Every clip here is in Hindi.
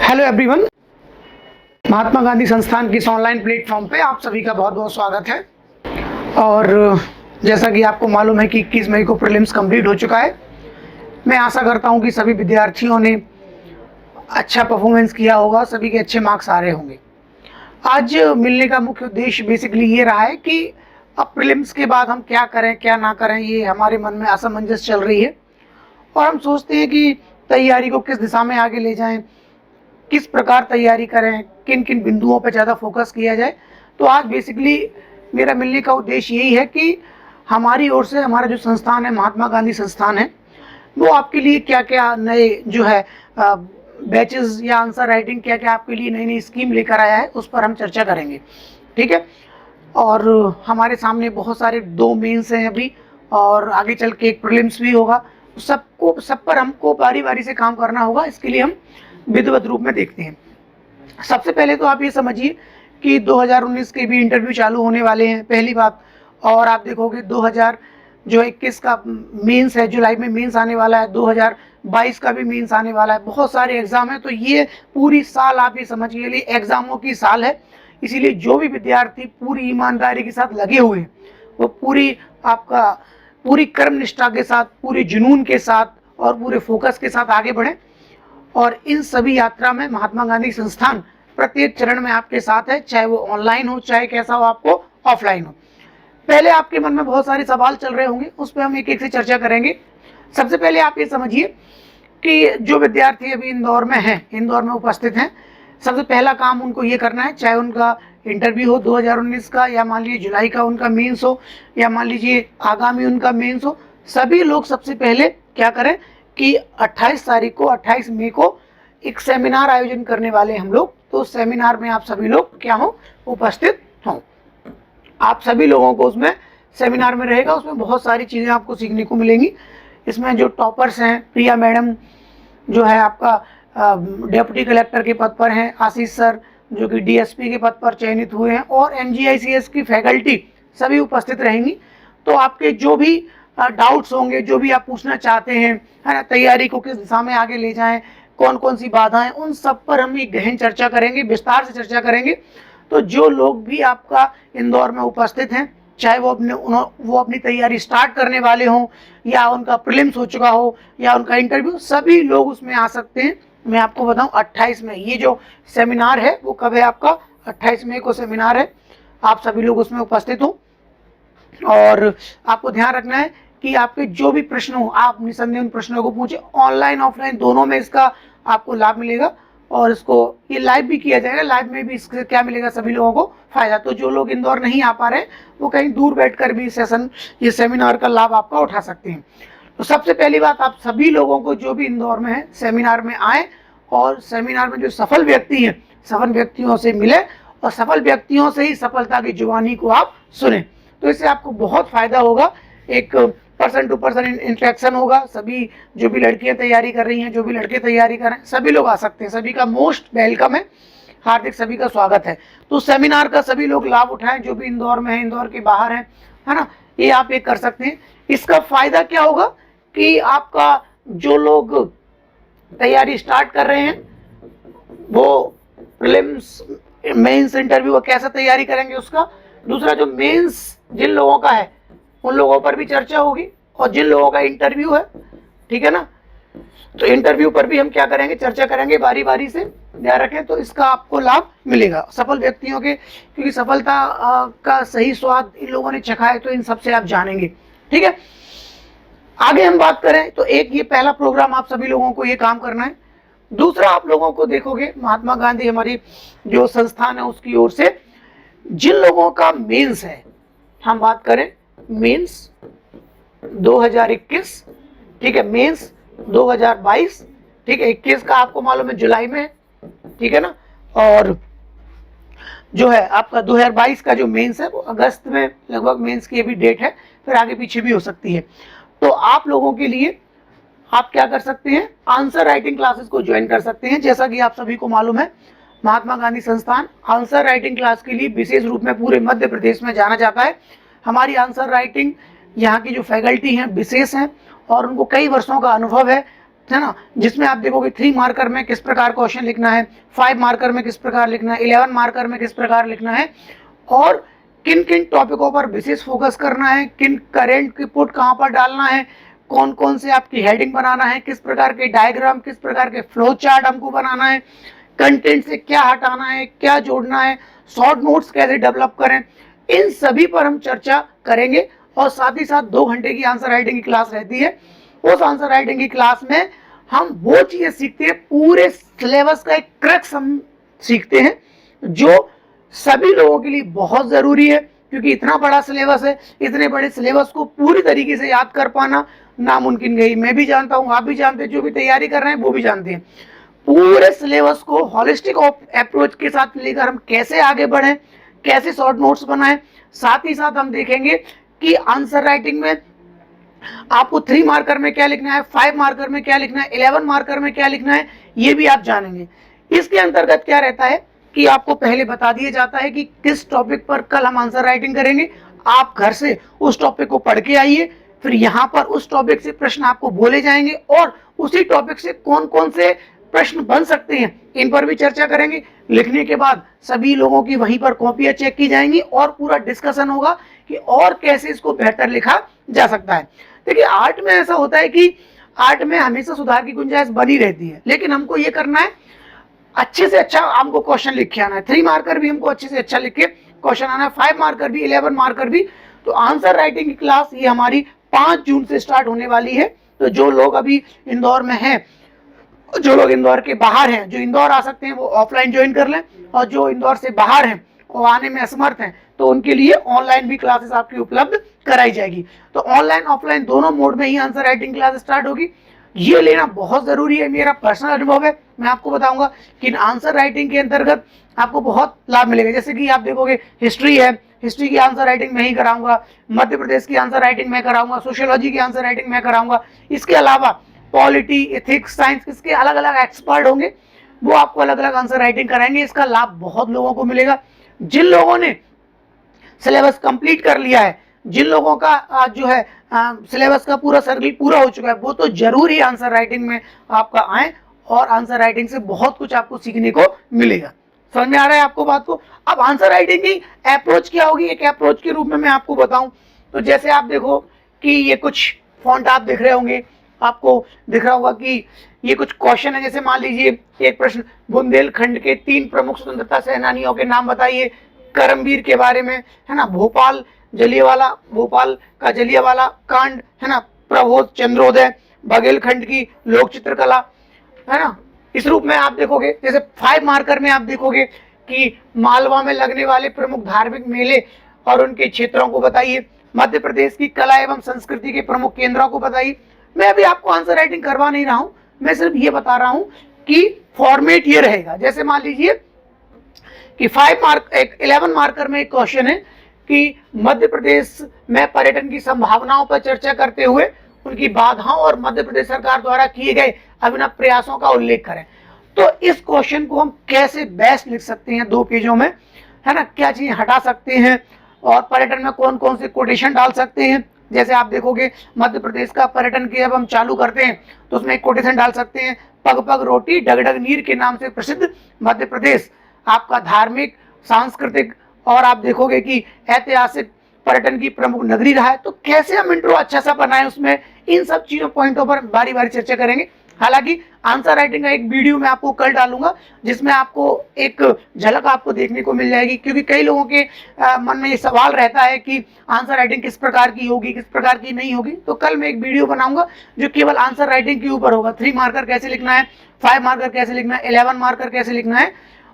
हेलो एवरीवन, महात्मा गांधी संस्थान की इस ऑनलाइन प्लेटफॉर्म पे आप सभी का बहुत बहुत स्वागत है। और जैसा कि आपको मालूम है कि 21 मई को प्रीलिम्स कंप्लीट हो चुका है। मैं आशा करता हूं कि सभी विद्यार्थियों ने अच्छा परफॉर्मेंस किया होगा, सभी के अच्छे मार्क्स आ रहे होंगे। आज मिलने का मुख्य उद्देश्य बेसिकली ये रहा है कि अब प्रीलिम्स के बाद हम क्या करें क्या ना करें, ये हमारे मन में असमंजस चल रही है और हम सोचते हैं कि तैयारी को किस दिशा में आगे ले जाएं, किस प्रकार तैयारी करें, किन किन बिंदुओं पर ज़्यादा फोकस किया जाए। तो आज बेसिकली मेरा मिलने का उद्देश्य यही है कि हमारी ओर से हमारा जो संस्थान है, महात्मा गांधी संस्थान है, वो आपके लिए क्या क्या नए जो है बैचेस या आंसर राइटिंग क्या क्या आपके लिए नई नई स्कीम लेकर आया है, उस पर हम चर्चा करेंगे। ठीक है। और हमारे सामने बहुत सारे 2 मेंस हैं अभी, और आगे चल के एक प्रीलिम्स भी होगा। सब पर हमको बारी बारी से काम करना होगा। इसके लिए हम विधिवत रूप में देखते हैं। सबसे पहले तो आप ये समझिए कि 2019 के भी इंटरव्यू चालू होने वाले हैं, पहली बात। और आप देखोगे 2021 का मेंस है, जुलाई में मेंस आने वाला है, 2022 का भी मेंस आने वाला है। बहुत सारे एग्जाम हैं, तो ये पूरी साल आप ये समझिए लिए एग्जामों की साल है। इसीलिए जो भी विद्यार्थी पूरी ईमानदारी के साथ लगे हुए हैं, वो पूरी कर्म निष्ठा के साथ, पूरे जुनून के साथ और पूरे फोकस के साथ आगे बढ़े। और इन सभी यात्रा में महात्मा गांधी संस्थान प्रत्येक चरण में आपके साथ है, चाहे वो ऑनलाइन हो, चाहे कैसा हो आपको ऑफलाइन हो। पहले आपके मन में बहुत सारे सवाल चल रहे होंगे, उस पर हम एक एक से चर्चा करेंगे। सबसे पहले आप ये समझिए कि जो विद्यार्थी अभी इंदौर में हैं, इंदौर में उपस्थित हैं, सबसे पहला काम उनको ये करना है, चाहे उनका इंटरव्यू हो 2019 का, या मान लीजिए जुलाई का उनका मेंस हो, या मान लीजिए आगामी उनका मेंस हो, सभी लोग सबसे पहले क्या करें कि 28 मई को एक सेमिनार आयोजन करने वाले हम लोग। तो सेमिनार में आप सभी लोग क्या हो, उपस्थित हों। आप सभी लोगों को उसमें सेमिनार में रहेगा, उसमें बहुत सारी चीज़ें आपको सीखने को मिलेंगी। इसमें जो टॉपर्स हैं, प्रिया मैडम जो है आपका डिप्टी कलेक्टर के पद पर हैं, आशीष सर जो कि डीएसपी के पद पर चयनित हुए हैं, और एमजीआईसीएस की फैकल्टी सभी उपस्थित रहेंगी। तो आपके जो भी डाउट्स होंगे, जो भी आप पूछना चाहते हैं, है ना, तैयारी को किस दिशा में आगे ले जाएं, कौन कौन सी बाधाएं, उन सब पर हम एक गहन चर्चा करेंगे, विस्तार से चर्चा करेंगे। तो जो लोग भी आपका इंदौर में उपस्थित हैं, चाहे वो अपनी तैयारी स्टार्ट करने वाले हों, या उनका प्रीलिम्स हो चुका हो, या उनका इंटरव्यू, सभी लोग उसमें आ सकते हैं। मैं आपको बताऊं 28 मई ये जो सेमिनार है वो कब है आपका, 28 मई को सेमिनार है। आप सभी लोग उसमें उपस्थित हो, और आपको ध्यान रखना है कि आपके जो भी प्रश्न हो, आप निसंदेह उन प्रश्नों को पूछे। ऑनलाइन ऑफलाइन दोनों में इसका आपको लाभ मिलेगा, और इसको ये लाइव भी किया जाएगा। लाइव में भी इससे क्या मिलेगा, सभी लोगों को फायदा। तो जो लोग इंदौर नहीं आ पा रहे, वो कहीं दूर बैठकर भी ये सेमिनार का लाभ आपका उठा सकते हैं। तो सबसे पहली बात, आप सभी लोगों को जो भी इंदौर में है, सेमिनार में आए, और सेमिनार में जो सफल व्यक्ति हैं, सफल व्यक्तियों से मिले, और सफल व्यक्तियों से ही सफलता की जुबानी को आप सुने। तो इससे आपको बहुत फायदा होगा, एक पर्सन टू पर्सन इंटरेक्शन होगा। सभी जो भी लड़कियां तैयारी कर रही हैं, जो भी लड़के तैयारी कर रहे हैं, सभी लोग आ सकते हैं। सभी का मोस्ट वेलकम है, हार्दिक सभी का स्वागत है। तो सेमिनार का सभी लोग लाभ उठाएं, जो भी इंदौर में है, इंदौर के बाहर है ना, ये आप एक कर सकते हैं। इसका फायदा क्या होगा कि आपका जो लोग तैयारी स्टार्ट कर रहे हैं, वो प्रीलिम्स मेंस इंटरव्यू का कैसा तैयारी करेंगे उसका। दूसरा, जो मेंस जिन लोगों का है उन लोगों पर भी चर्चा होगी, और जिन लोगों का इंटरव्यू है, ठीक है ना, तो इंटरव्यू पर भी हम क्या करेंगे, चर्चा करेंगे बारी बारी से। ध्यान रखें, तो इसका आपको लाभ मिलेगा सफल व्यक्तियों के, क्योंकि सफलता का सही स्वाद इन लोगों ने चखा है, तो इन सबसे आप जानेंगे। ठीक है, आगे हम बात करें तो एक ये पहला प्रोग्राम आप सभी लोगों को ये काम करना है। दूसरा, आप लोगों को देखोगे महात्मा गांधी हमारी जो संस्थान है उसकी ओर से जिन लोगों का मेंस है, हम बात करें मेंस 2021, ठीक है, मेंस 2022, ठीक है, 21 का आपको मालूम है जुलाई में, ठीक है ना, और जो है आपका 2022 का जो मेंस है वो अगस्त में लगभग मेंस की अभी डेट है, फिर आगे पीछे भी हो सकती है। तो आप लोगों के लिए आप क्या कर सकते हैं, आंसर राइटिंग क्लासेस को ज्वाइन कर सकते हैं। जैसा कि आप सभी को मालूम है, महात्मा गांधी संस्थान आंसर राइटिंग क्लास के लिए विशेष रूप में पूरे मध्य प्रदेश में जाना जाता है। हमारी आंसर राइटिंग यहाँ की जो फैकल्टी हैं विशेष हैं, और उनको कई वर्षों का अनुभव है। है ना, जिसमें आप देखोगे 3 मार्कर में किस प्रकार क्वेश्चन लिखना है, 5 मार्कर में किस प्रकार लिखना है, 11 मार्कर में किस प्रकार लिखना है, और किन किन टॉपिकों पर विशेष फोकस करना है, किन करेंट की पुट कहाँ पर डालना है, कौन कौन से आपकी हेडिंग बनाना है, किस प्रकार के डायग्राम, किस प्रकार के फ्लो चार्ट हमको बनाना है, कंटेंट से क्या हटाना है, क्या जोड़ना है, शॉर्ट नोट्स कैसे डेवलप करें, इन सभी पर हम चर्चा करेंगे। और साथ ही साथ 2 घंटे की आंसर राइटिंग की क्लास रहती है। उस आंसर राइटिंग की क्लास में हम वो चीजें सीखते हैं, पूरे सिलेबस का एक क्रक्स हम सीखते हैं जो सभी लोगों के लिए बहुत जरूरी है, क्योंकि इतना बड़ा सिलेबस है। इतने बड़े सिलेबस को पूरी तरीके से याद कर पाना नामुमकिन है। मैं भी जानता हूं, आप भी जानते हैं, जो भी तैयारी कर रहे हैं वो भी जानते हैं। पूरे सिलेबस को हॉलिस्टिक अप्रोच के साथ लेकर हम कैसे आगे बढ़े, कैसे शॉर्ट नोट्स बनाएं। साथ ही साथ हम देखेंगे कि आंसर राइटिंग में आपको 3 मार्कर में क्या लिखना है, 5 मार्कर में क्या लिखना है, 11 मार्कर में क्या लिखना है, ये भी आप जानेंगे। इसके अंतर्गत क्या रहता है कि आपको पहले बता दिया जाता है कि किस टॉपिक पर कल हम आंसर राइटिंग करेंगे। आप घर से उस टॉपिक को पढ़ के आइए, फिर यहाँ पर उस टॉपिक से प्रश्न आपको बोले जाएंगे और उसी टॉपिक से कौन कौन से प्रश्न बन सकते हैं इन पर भी चर्चा करेंगे। लिखने के बाद सभी लोगों की वहीं पर कॉपियां चेक की जाएंगी और पूरा डिस्कशन होगा कि और कैसे इसको बेहतर लिखा जा सकता है। देखिए, आर्ट में ऐसा होता है कि आर्ट में हमेशा सुधार की गुंजाइश बनी रहती है, लेकिन हमको ये करना है अच्छे से अच्छा हमको क्वेश्चन लिख के आना है। 3 मार्कर भी हमको अच्छे से अच्छा लिख के क्वेश्चन आना है, 5 मार्कर भी, 11 मार्कर भी। तो आंसर राइटिंग की क्लास ये हमारी 5 जून से स्टार्ट होने वाली है। तो जो लोग अभी इंदौर में हैं, जो लोग इंदौर के बाहर हैं, जो इंदौर आ सकते हैं वो ऑफलाइन ज्वाइन कर लें, और जो इंदौर से बाहर हैं वो आने में असमर्थ हैं तो उनके लिए ऑनलाइन भी क्लासेस आपकी उपलब्ध कराई जाएगी। तो ऑनलाइन ऑफलाइन दोनों मोड में ही आंसर राइटिंग क्लास स्टार्ट होगी। ये लेना बहुत जरूरी है, मेरा पर्सनल अनुभव है। मैं आपको बताऊंगा कि आंसर राइटिंग के अंतर्गत आपको बहुत लाभ मिलेगा। जैसे कि आप देखोगे हिस्ट्री है, हिस्ट्री की आंसर राइटिंग मैं ही कराऊंगा, मध्य प्रदेश की आंसर राइटिंग मैं कराऊंगा, सोशियोलॉजी की आंसर राइटिंग मैं कराऊंगा। इसके अलावा पॉलिटी, एथिक्स, साइंस, इसके अलग अलग एक्सपर्ट होंगे, वो आपको अलग अलग आंसर राइटिंग कराएंगे। इसका लाभ बहुत लोगों को मिलेगा। जिन लोगों ने सिलेबस कंप्लीट कर लिया है, जिन लोगों का जो है सिलेबस का पूरा सर्कल पूरा हो चुका है, वो तो जरूर ही आंसर राइटिंग में आपका आए और आंसर राइटिंग से बहुत कुछ आपको सीखने को मिलेगा। समझ में आ रहा है आपको बात को? अब आंसर राइटिंग की अप्रोच क्या होगी, एक अप्रोच के रूप में मैं आपको बताऊं तो जैसे आप देखो कि ये कुछ फॉन्ट आप देख रहे होंगे, आपको दिख रहा होगा कि ये कुछ क्वेश्चन है। जैसे मान लीजिए एक प्रश्न, बुंदेलखंड के 3 प्रमुख स्वतंत्रता सेनानियों के नाम बताइए, करमवीर के बारे में, है ना, भोपाल का जलियांवाला कांड, है ना, प्रबोध चंद्रोदय, बघेलखंड की लोक चित्रकला, है ना। इस रूप में आप देखोगे। जैसे 5 मार्कर में आप देखोगे कि मालवा में लगने वाले प्रमुख धार्मिक मेले और उनके क्षेत्रों को बताइए, मध्य प्रदेश की कला एवं संस्कृति के प्रमुख केंद्रों को बताइए। मैं अभी आपको आंसर राइटिंग करवा नहीं रहा हूं, मैं सिर्फ ये बता रहा हूं कि फॉर्मेट ये रहेगा। जैसे मान लीजिए कि 11 मार्कर में एक क्वेश्चन है कि मध्य प्रदेश में पर्यटन की संभावनाओं पर चर्चा करते हुए उनकी बाधाओं और मध्य प्रदेश सरकार द्वारा किए गए अभिनव प्रयासों का उल्लेख करें। तो इस क्वेश्चन को हम कैसे बेस्ट लिख सकते हैं 2 पेजों में, है ना, क्या चीजें हटा सकते हैं और पर्यटन में कौन कौन से कोटेशन डाल सकते हैं। जैसे आप देखोगे मध्य प्रदेश का पर्यटन की जब हम चालू करते हैं तो उसमें एक कोटेशन डाल सकते हैं, पग पग रोटी डगडग नीर के नाम से प्रसिद्ध मध्य प्रदेश आपका धार्मिक, सांस्कृतिक और आप देखोगे कि ऐतिहासिक पर्यटन की प्रमुख नगरी रहा है। तो कैसे हम इंट्रो अच्छा सा बनाएं, उसमें इन सब चीजों पॉइंटों पर बारी बारी चर्चा करेंगे। हालांकि आंसर राइटिंग का एक वीडियो मैं आपको कल डालूंगा जिसमें आपको एक झलक आपको देखने को मिल जाएगी, क्योंकि कई लोगों के मन में ये सवाल रहता है कि आंसर राइटिंग किस प्रकार की होगी, किस प्रकार की नहीं होगी। तो कल मैं एक वीडियो बनाऊंगा जो केवल आंसर राइटिंग के ऊपर होगा। 3 मार्कर कैसे लिखना है, 5 मार्कर कैसे लिखना है, 11 मार्कर कैसे लिखना है,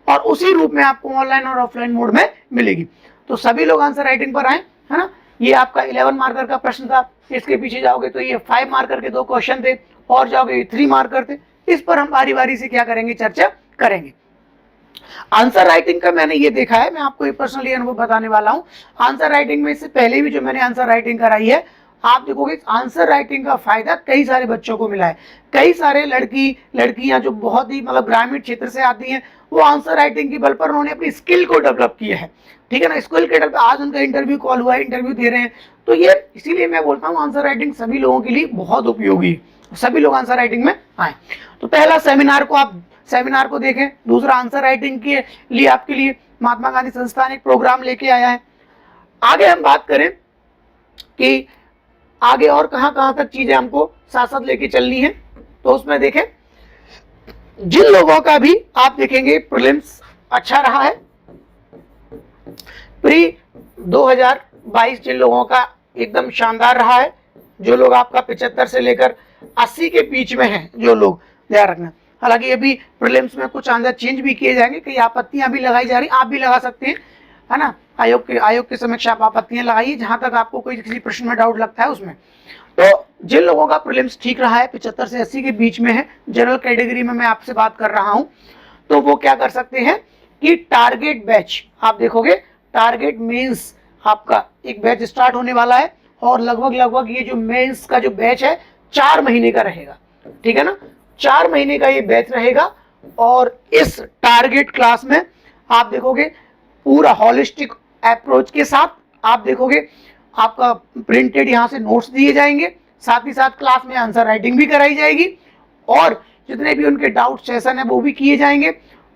और उसी रूप में आपको ऑनलाइन और ऑफलाइन मोड में मिलेगी। तो सभी लोग आंसर राइटिंग पर आए, है ना। ये आपका 11 मार्कर का प्रश्न था, इसके पीछे जाओगे तो ये 5 मार्कर के 2 क्वेश्चन थे, और जाओगे 3 मार्कर थे। इस पर हम बारी बारी से क्या करेंगे, चर्चा करेंगे। आंसर राइटिंग का मैंने ये देखा है, मैं आपको ये पर्सनली अनुभव बताने वाला हूं। आंसर राइटिंग में इससे पहले भी जो मैंने आंसर राइटिंग कराई है, आप देखोगे आंसर राइटिंग का फायदा कई सारे बच्चों को मिला है। कई सारे लड़कियां जो बहुत ही मतलब ग्रामीण क्षेत्र से आती हैं, वो आंसर राइटिंग के बल पर उन्होंने अपनी स्किल को डेवलप किया है, ठीक है ना। स्किल के डेवलप, आज उनका इंटरव्यू कॉल हुआ है, इंटरव्यू दे रहे हैं। तो ये इसीलिए मैं बोलता हूँ आंसर राइटिंग सभी लोगों के लिए बहुत उपयोगी है, सभी लोग आंसर राइटिंग में आए। तो पहला सेमिनार को देखें, दूसरा आंसर राइटिंग के लिए आपके लिए महात्मा गांधी संस्थान एक प्रोग्राम लेके आया है। आगे हम बात करें कि आगे और कहां तक चीजें हमको साथ साथ लेके चलनी है, तो उसमें देखें जिन लोगों का भी आप देखेंगे प्रीलिम्स अच्छा रहा है, प्री 2022 जिन लोगों का एकदम शानदार रहा है, जो लोग आपका 75 से लेकर 80 के बीच में हैं, जो लोग ध्यान रखना। हालांकि अभी प्रीलिम्स में कुछ अंदर चेंज भी किए जाएंगे, कई आपत्तियां भी लगाई जा रही, आप भी लगा सकते हैं, है ना। आयोग के समक्ष आप आपत्तियां लगाइए जहां तक आपको कोई किसी प्रश्न में डाउट लगता है उसमें। तो जिन लोगों का प्रीलिम्स ठीक रहा है, 75 से 80 के बीच में है, जनरल कैटेगरी में मैं आपसे बात कर रहा हूं, तो वो क्या कर सकते हैं कि टारगेट बैच आप देखोगे, टारगेट मेंस आपका एक बैच स्टार्ट होने वाला है, और लगभग ये जो मेंस का जो बैच है 4 महीने का रहेगा, ठीक है ना। 4 महीने का ये बैच रहेगा, और इस टारगेट क्लास में आप देखोगे पूरा हॉलिस्टिक अप्रोच के साथ आप देखोगे आपका प्रिंटेड यहाँ से नोट्स दिए जाएंगे, साथ ही साथ क्लास में आंसर राइटिंग भी कराई जाएगी, और जितने भी उनके डाउट सेशन है वो भी किए जाएंगे,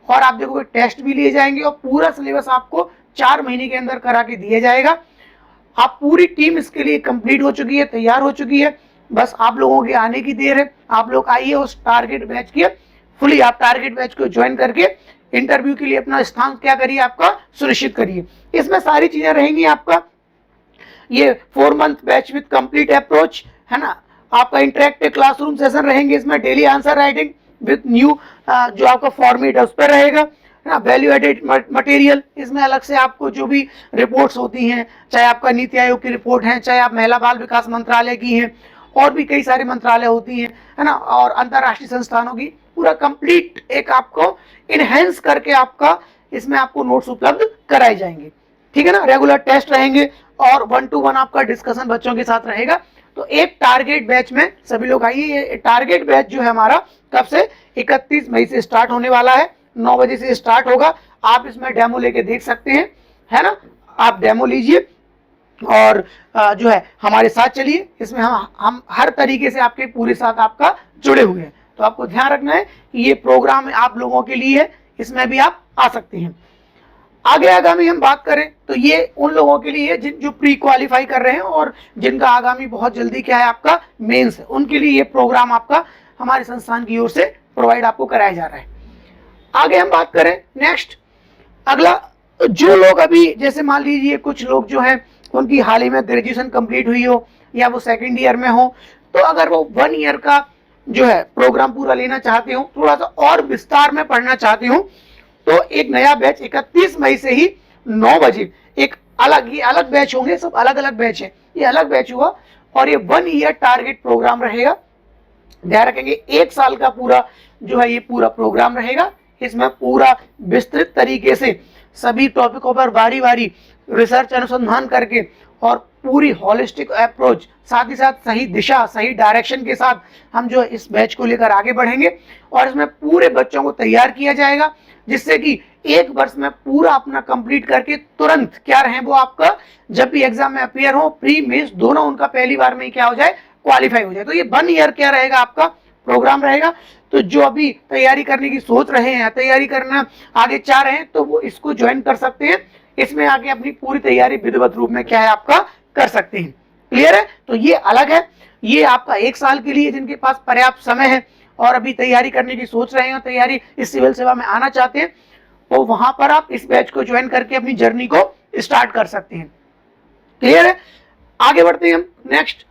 और आप देखोगे टेस्ट भी लिए जाएंगे, और पूरा सिलेबस आपको 4 महीने के अंदर करा के दिया जाएगा। आप पूरी टीम इसके लिए कंप्लीट हो चुकी है, तैयार हो चुकी है, बस आप लोगों के आने की देर है। आप लोग आइए उस टारगेट बैच के फुली, आप टारगेट बैच को ज्वाइन करके इंटरव्यू के लिए अपना स्थान क्या करिए, आपका सुनिश्चित करिए। इसमें सारी चीजें रहेंगी, आपका ये 4 month batch with complete approach, है ना। आपका इंटरेक्टिव क्लासरूम सेशन रहेंगे, इसमें daily answer writing with new जो आपका फॉर्मेट है उस पर रहेगा, ना। वैल्यू एडेड मटेरियल, इसमें अलग से आपको जो भी रिपोर्ट्स होती हैं, चाहे आपका नीति आयोग की रिपोर्ट है, चाहे आप महिला बाल विकास मंत्रालय की हैं, और भी कई सारे मंत्रालय होती हैं, है ना, और अंतर्राष्ट्रीय संस्थानों की, पूरा कंप्लीट एक आपको इनहेंस करके आपका इसमें आपको नोट्स उपलब्ध कराए जाएंगे, ठीक है ना। रेगुलर टेस्ट रहेंगे, और 1 to 1 आपका डिस्कशन बच्चों के साथ रहेगा। तो एक टारगेट बैच में सभी लोग आइए। ये टारगेट बैच जो है हमारा कब से, 31 मई से स्टार्ट होने वाला है, 9 बजे से स्टार्ट होगा। आप इसमें डेमो लेके देख सकते हैं, है ना। आप डेमो लीजिए, और जो है हमारे साथ चलिए, इसमें हम हर तरीके से आपके पूरे साथ आपका जुड़े हुए हैं। तो आपको ध्यान रखना है कि ये प्रोग्राम आप लोगों के लिए है, इसमें भी आप आ सकते हैं। आगे आगामी हम बात करें तो ये उन लोगों के लिए जिन जो प्री क्वालिफाई कर रहे हैं, और जिनका आगामी बहुत जल्दी क्या है आपका मेंस है, उनके लिए ये प्रोग्राम आपका हमारे संस्थान की ओर से प्रोवाइड आपको कराया जा रहा है। आगे हम बात करें नेक्स्ट, अगला, जो लोग अभी जैसे मान लीजिए कुछ लोग जो हैं उनकी हाल ही में ग्रेजुएशन कंप्लीट हुई हो, या वो सेकेंड ईयर में हो, तो अगर वो 1 ईयर का जो है प्रोग्राम पूरा लेना चाहते हो, थोड़ा सा और विस्तार में पढ़ना चाहते हो, तो एक नया बैच 31 मई से ही 9 बजे एक ये अलग बैच होंगे, सब अलग अलग बैच है, ये अलग बैच हुआ, और ये 1 ईयर टारगेट प्रोग्राम रहेगा। ध्यान रखेंगे 1 साल का पूरा जो है ये पूरा प्रोग्राम रहेगा। इसमें पूरा विस्तृत तरीके से सभी टॉपिकों पर बारी बारी रिसर्च अनुसंधान करके, और पूरी हॉलिस्टिक अप्रोच, साथ ही साथ सही दिशा, सही डायरेक्शन के साथ हम जो इस बैच को लेकर आगे बढ़ेंगे, और इसमें पूरे बच्चों को तैयार किया जाएगा, जिससे कि 1 वर्ष में पूरा अपना कंप्लीट करके तुरंत क्या रहे वो आपका जब भी एग्जाम में अपियर हो, प्री मेंस दोनों उनका पहली बार में ही क्या हो जाए, क्वालिफाई हो जाए। तो ये 1 ईयर क्या रहेगा आपका प्रोग्राम रहेगा। तो जो अभी तैयारी करने की सोच रहे हैं, तैयारी करना आगे चाह रहे हैं, तो वो इसको ज्वाइन कर सकते हैं, इसमें आके अपनी पूरी तैयारी विधिवत रूप में क्या है आपका कर सकते हैं। क्लियर है। तो ये अलग है, ये आपका 1 साल के लिए जिनके पास पर्याप्त समय है और अभी तैयारी करने की सोच रहे हैं, तैयारी इस सिविल सेवा में आना चाहते हैं, तो वहां पर आप इस बैच को ज्वाइन करके अपनी जर्नी को स्टार्ट कर सकते हैं। क्लियर है। आगे बढ़ते हैं हम नेक्स्ट।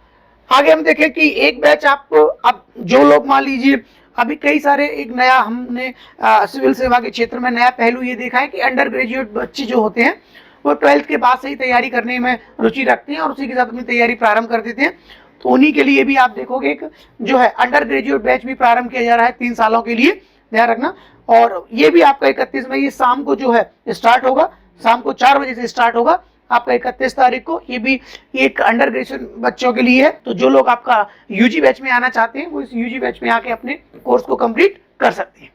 आगे हम देखें कि एक बैच आपको, अब जो लोग मान लीजिए अभी कई सारे, एक नया हमने सिविल सेवा के क्षेत्र में नया पहलू ये देखा है कि अंडर ग्रेजुएट बच्चे जो होते हैं वो 12th के बाद से ही तैयारी करने में रुचि रखते हैं और उसी के साथ अपनी तैयारी प्रारंभ कर देते हैं। तो उन्हीं के लिए भी आप देखोगे एक जो है अंडर ग्रेजुएट बैच भी प्रारंभ किया जा रहा है 3 सालों के लिए, ध्यान रखना। और ये भी आपका 31 मई शाम को जो है स्टार्ट होगा, शाम को 4 बजे से स्टार्ट होगा आपका 31 तारीख को। ये भी एक अंडर ग्रेजुएट बच्चों के लिए है। तो जो लोग आपका यूजी बैच में आना चाहते हैं वो इस यूजी बैच में आके अपने कोर्स को कंप्लीट कर सकते हैं।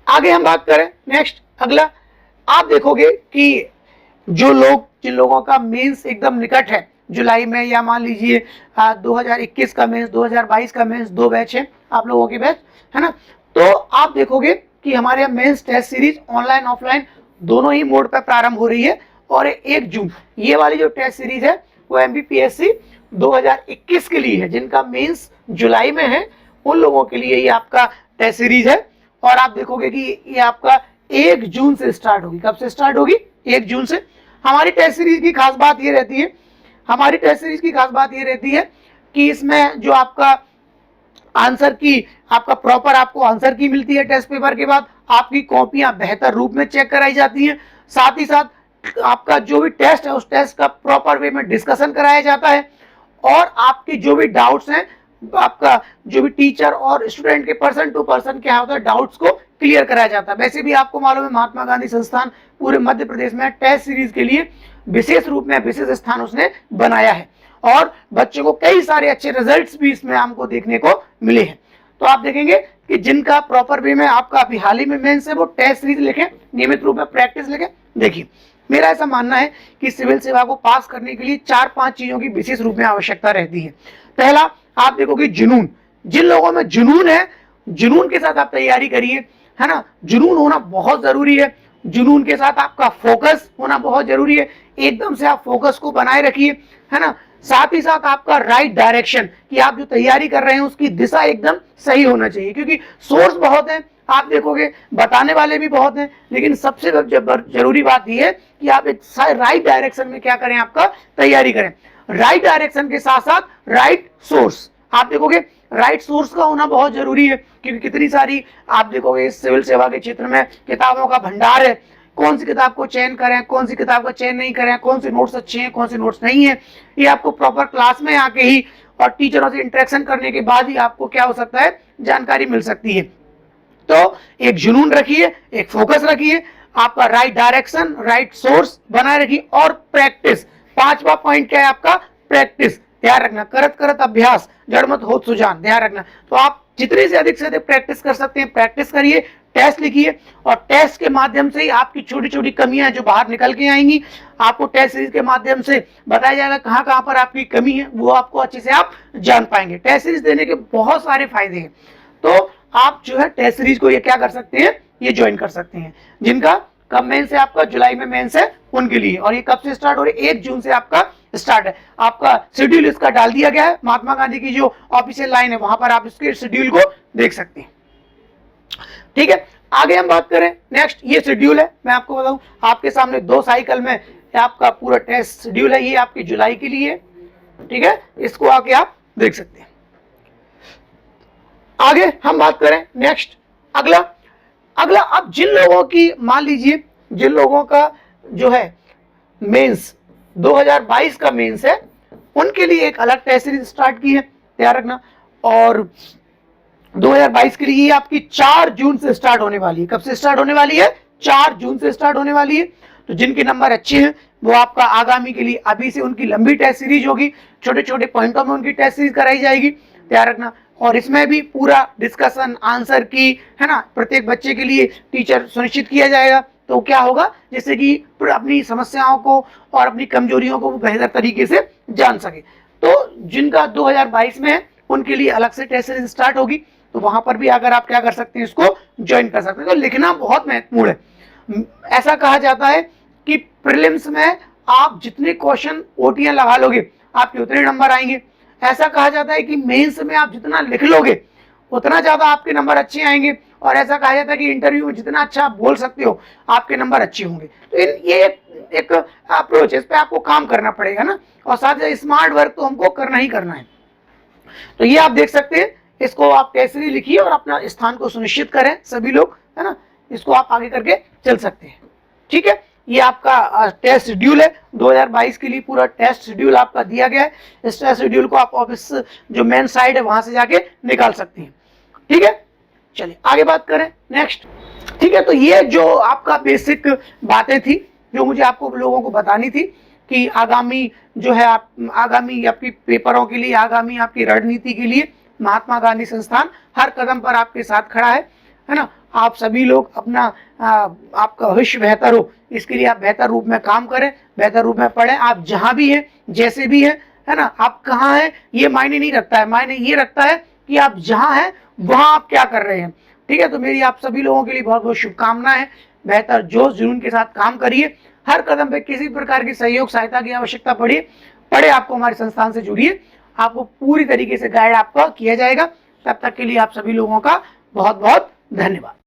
आगे हम बात करें नेक्स्ट, अगला आप देखोगे कि जो लोग, जिन लोगों का मेंस एकदम निकट है, जुलाई में, या मान लीजिए 2021 का मेंस, 2022 का मेंस, 2 बैच है आप लोगों के बैच, है ना। तो आप देखोगे कि हमारे यहाँ mains test series online offline दोनों ही मोड पर प्रारंभ हो रही है। और 1 जून ये वाली जो टेस्ट सीरीज है वो MBPSC 2021 के लिए है, जिनका मेंस जुलाई में है उन लोगों के लिए ये आपका टेस्ट सीरीज है। और आप देखोगे कि ये आपका 1 जून से स्टार्ट होगी। कब से स्टार्ट होगी? 1 जून से। हमारी टेस्ट सीरीज की खास बात ये रहती है, हमारी टेस्ट सीरीज की खास बात ये रहती है कि इसमें जो आपका आंसर की, आपका प्रॉपर आपको आंसर की मिलती है टेस्ट पेपर के बाद, आपकी कॉपियां बेहतर रूप में चेक कराई जाती हैं, साथ ही साथ आपका जो भी टेस्ट है उस टेस्ट का प्रॉपर वे में डिस्कशन कराया जाता है, और आपकी जो भी डाउट्स हैं, आपका जो भी टीचर और स्टूडेंट के पर्सन टू पर्सन क्या होता है डाउट्स को क्लियर कराया जाता है। वैसे भी आपको मालूम है महात्मा गांधी संस्थान पूरे मध्य प्रदेश में टेस्ट सीरीज के लिए विशेष रूप में विशेष स्थान उसने बनाया है, और बच्चों को कई सारे अच्छे रिजल्ट्स भी इसमें हमको देखने को मिले हैं। तो आप देखेंगे कि जिनका प्रॉपर वे में आपका अभी हाल ही में मेंस है वो टेस्ट सीरीज लिखें, नियमित रूप में प्रैक्टिस लिखें। देखिए मेरा ऐसा मानना है कि सिविल सेवा को पास करने के लिए 4-5 चीजों की विशेष रूप में आवश्यकता रहती है। पहला, आप देखोगे जुनून। जिन लोगों में जुनून है, जुनून के साथ आप तैयारी करिए, है ना। जुनून होना बहुत जरूरी है। जुनून के साथ आपका फोकस होना बहुत जरूरी है। एकदम से आप फोकस को बनाए रखिए, है ना। साथ ही साथ आपका राइट डायरेक्शन, कि आप जो तैयारी कर रहे हैं उसकी दिशा एकदम सही होना चाहिए, क्योंकि सोर्स बहुत है, आप देखोगे बताने वाले भी बहुत हैं, लेकिन सबसे जरूरी बात यह है कि आप एक राइट डायरेक्शन में क्या करें, आपका तैयारी करें। राइट डायरेक्शन के साथ साथ राइट सोर्स, आप देखोगे राइट सोर्स का होना बहुत जरूरी है, क्योंकि कितनी सारी आप देखोगे इस सिविल सेवा के क्षेत्र में किताबों का भंडार है। कौन सी किताब को चयन करें, कौन सी किताब का चयन नहीं करें, कौन से नोट्स अच्छे हैं, कौन से नोट्स नहीं है, ये आपको प्रॉपर क्लास में आके ही और टीचरों से इंटरेक्शन करने के बाद ही आपको क्या हो सकता है, जानकारी मिल सकती है। तो एक जुनून रखिए, एक फोकस रखिए, आपका राइट डायरेक्शन, राइट सोर्स बनाए रखिए, और प्रैक्टिस। 5वां पॉइंट क्या है आपका? प्रैक्टिस। ध्यान रखना, करत करत अभ्यास जड़ मत होत सुजान, ध्यान रखना। तो आप जितनी से अधिक प्रैक्टिस कर सकते हैं प्रैक्टिस करिए, टेस्ट लिखिए, और टेस्ट के माध्यम से ही आपकी छोटी छोटी कमियां जो बाहर निकल के आएंगी, आपको टेस्ट सीरीज के माध्यम से बताया जाएगा कहां कहां पर आपकी कमी है, वो आपको अच्छे से आप जान पाएंगे। टेस्ट सीरीज देने के बहुत सारे फायदे हैं। तो आप जो है टेस्ट सीरीज को ये क्या कर सकते हैं, ये ज्वाइन कर सकते हैं। जिनका कब मेंस है, आपका जुलाई में मेंस है उनके लिए। और ये कब से स्टार्ट हो रही है? 1 जून से आपका स्टार्ट है। आपका शेड्यूल इसका डाल दिया गया है, महात्मा गांधी की जो ऑफिशियल लाइन है वहां पर आप इसके शेड्यूल को देख सकते हैं। ठीक है, आगे हम बात करें नेक्स्ट, ये शेड्यूल है, मैं आपको बताऊं आपके सामने 2 साइकिल में आपका पूरा टेस्ट शेड्यूल है, ये आपकी जुलाई के लिए। ठीक है, इसको आके आप देख सकते हैं। आगे हम बात करें नेक्स्ट, अगला अब जिन लोगों की मान लीजिए जिन लोगों का जो है मेंस 2022 का मेंस है, उनके लिए एक अलग टेस्ट सीरीज स्टार्ट की है, ध्यान रखना। और 2022 के लिए आपकी 4 जून से स्टार्ट होने वाली है। कब से स्टार्ट होने वाली है? 4 जून से स्टार्ट होने वाली है। तो जिनके नंबर अच्छे हैं वो आपका आगामी के लिए अभी से उनकी लंबी टेस्ट सीरीज होगी, छोटे छोटे पॉइंटों में उनकी टेस्ट सीरीज कराई जाएगी, ध्यान रखना। और इसमें भी पूरा डिस्कशन आंसर की, है ना, प्रत्येक बच्चे के लिए टीचर सुनिश्चित किया जाएगा। तो क्या होगा, जैसे कि अपनी समस्याओं को और अपनी कमजोरियों को बेहतर तरीके से जान सके। तो जिनका 2022 में है उनके लिए अलग से टेस्ट सीरीज स्टार्ट होगी, तो वहां पर भी अगर आप क्या कर सकते हैं, इसको ज्वाइन कर सकते हैं। तो लिखना बहुत महत्वपूर्ण है। ऐसा कहा जाता है कि प्रीलिम्स में आप जितने क्वेश्चन ओटियां लगा लोगे आपके उतने नंबर आएंगे। ऐसा कहा जाता है कि मेंस में आप जितना लिख लोगे उतना ज्यादा आपके नंबर अच्छे आएंगे। और ऐसा कहा जाता है कि इंटरव्यू में जितना अच्छा आप बोल सकते हो आपके नंबर अच्छे होंगे। तो ये एक अप्रोच है, इस पर आपको काम करना पड़ेगा ना, और साथ ही स्मार्ट वर्क तो हमको करना ही करना है। तो ये आप देख सकते हैं, इसको आप टेस्ट सीरीज लिखिए और अपना स्थान को सुनिश्चित करें सभी लोग, है ना। इसको आप आगे करके चल सकते हैं। ठीक है, ये आपका टेस्ट शेड्यूल है 2022 के लिए, पूरा टेस्ट शेड्यूल आपका दिया गया है। इस टेस्ट शेड्यूल को आप ऑफिस जो मेन साइट है वहां से जाके निकाल सकते हैं। ठीक है, चलिए आगे बात करें नेक्स्ट। ठीक है, तो ये जो आपका बेसिक बातें थी जो मुझे आपको लोगों को बतानी थी कि आगामी जो है आगामी आपकी पेपरों के लिए, आगामी आपकी रणनीति के लिए महात्मा गांधी संस्थान हर कदम पर आपके साथ खड़ा है ना। आप सभी लोग अपना आपका भविष्य बेहतर हो इसके लिए आप बेहतर रूप में काम करें, बेहतर रूप में पढ़ें। आप जहां भी हैं, जैसे भी है ना, आप कहाँ हैं ये मायने नहीं रखता है, मायने ये रखता है कि आप जहां हैं वहां आप क्या कर रहे हैं। ठीक है, तो मेरी आप सभी लोगों के लिए बहुत बहुत शुभकामनाएं हैं। बेहतर जोश जुनून के साथ काम करिए। हर कदम पे किसी प्रकार की सहयोग सहायता की आवश्यकता पड़े आपको हमारे संस्थान से जुड़िए, आपको पूरी तरीके से गाइड आपका किया जाएगा। तब तक के लिए आप सभी लोगों का बहुत बहुत धन्यवाद।